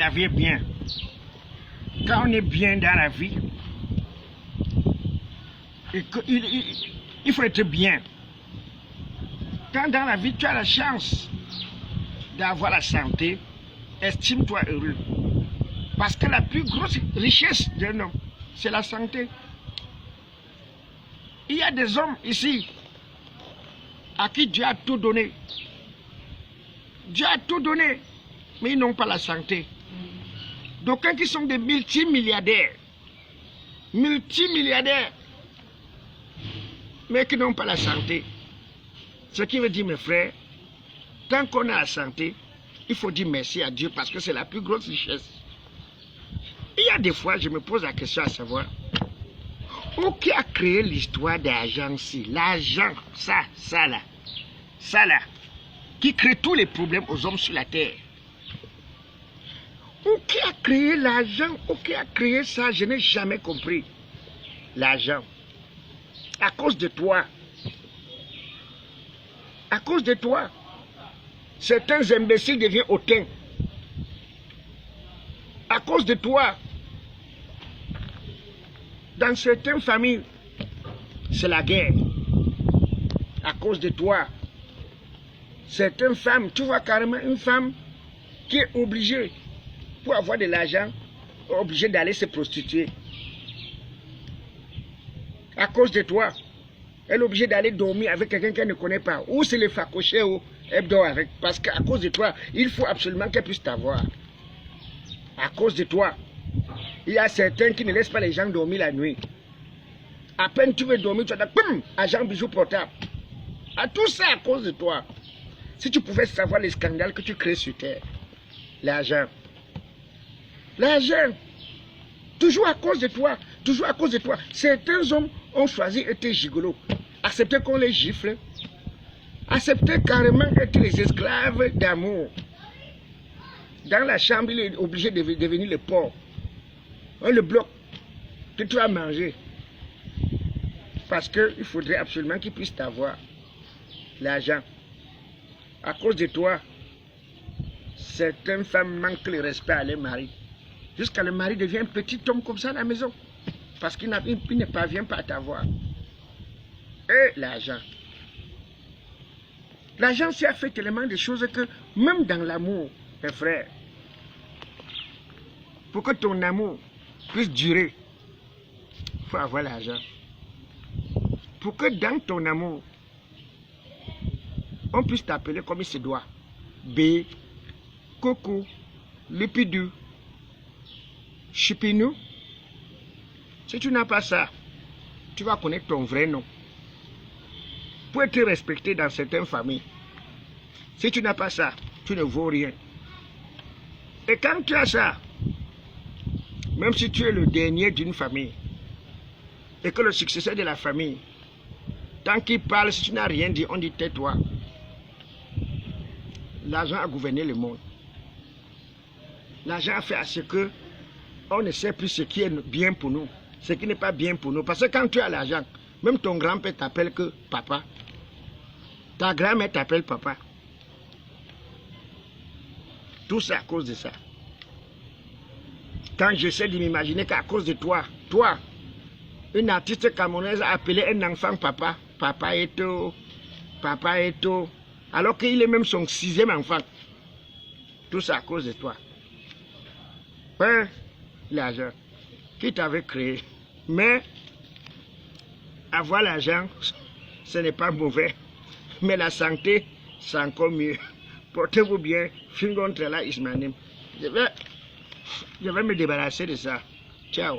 la vie est bien. Quand on est bien dans la vie, il faut être bien. Quand dans la vie tu as la chance d'avoir la santé, estime-toi heureux. Parce que la plus grosse richesse d'un homme, c'est la santé. Il y a des hommes ici à qui Dieu a tout donné. Dieu a tout donné, mais ils n'ont pas la santé. D'aucuns qui sont des multimilliardaires, mais qui n'ont pas la santé. Ce qui veut dire, mes frères, tant qu'on a la santé, il faut dire merci à Dieu parce que c'est la plus grosse richesse. Il y a des fois, je me pose la question à savoir, qui a créé l'histoire d'argent ici? L'argent, ça là, qui crée tous les problèmes aux hommes sur la terre. Qui a créé l'argent? Qui a créé ça? Je n'ai jamais compris. L'argent. À cause de toi. À cause de toi. Certains imbéciles deviennent hautains. À cause de toi. Dans certaines familles, c'est la guerre. À cause de toi. Certaines femmes, tu vois carrément une femme qui est obligée, pour avoir de l'argent, obligée d'aller se prostituer. À cause de toi. Elle est obligée d'aller dormir avec quelqu'un qu'elle ne connaît pas. Ou c'est le facoché ou elle dort avec. Parce qu'à cause de toi, il faut absolument qu'elle puisse t'avoir. À cause de toi. Il y a certains qui ne laissent pas les gens dormir la nuit. À peine tu veux dormir, tu vas dire, boum, agent bijou portable. À tout ça à cause de toi. Si tu pouvais savoir les scandales que tu crées sur terre. L'argent. L'argent. Toujours à cause de toi. Toujours à cause de toi. Certains hommes ont choisi d'être gigolos. Accepter qu'on les gifle. Accepter carrément d'être les esclaves d'amour. Dans la chambre, il est obligé de devenir le porc. On le bloque. Que tu vas manger. Parce qu'il faudrait absolument qu'il puisse t'avoir. L'argent. À cause de toi, certaines femmes manquent le respect à leur mari. Jusqu'à le mari devient un petit homme comme ça à la maison. Parce qu'il ne parvient pas à t'avoir. Et l'argent. L'argent s'y a fait tellement de choses que même dans l'amour, mes frères, pour que ton amour puisse durer, il faut avoir l'argent. Pour que dans ton amour, on puisse t'appeler comme il se doit. B, Coco, Lépidou, Chipinou. Si tu n'as pas ça, tu vas connaître ton vrai nom. Pour être respecté dans certaines familles. Si tu n'as pas ça, tu ne vaux rien. Et quand tu as ça, même si tu es le dernier d'une famille, et que le successeur de la famille, tant qu'il parle, si tu n'as rien dit, on dit tais-toi. L'argent a gouverné le monde. L'argent a fait à ce que on ne sait plus ce qui est bien pour nous, ce qui n'est pas bien pour nous. Parce que quand tu as l'argent, même ton grand-père t'appelle que papa. Ta grand-mère t'appelle papa. Tout ça à cause de ça. Quand j'essaie de m'imaginer qu'à cause de toi, une artiste camerounaise a appelé un enfant papa, papa Eto, alors qu'il est même son 6e enfant. Tout ça à cause de toi. Ouais, l'argent qui t'avait créé. Mais avoir l'argent, ce n'est pas mauvais. Mais la santé, c'est encore mieux. Portez-vous bien. Fingon Trela is my name. Je vais me débarrasser de ça. Ciao.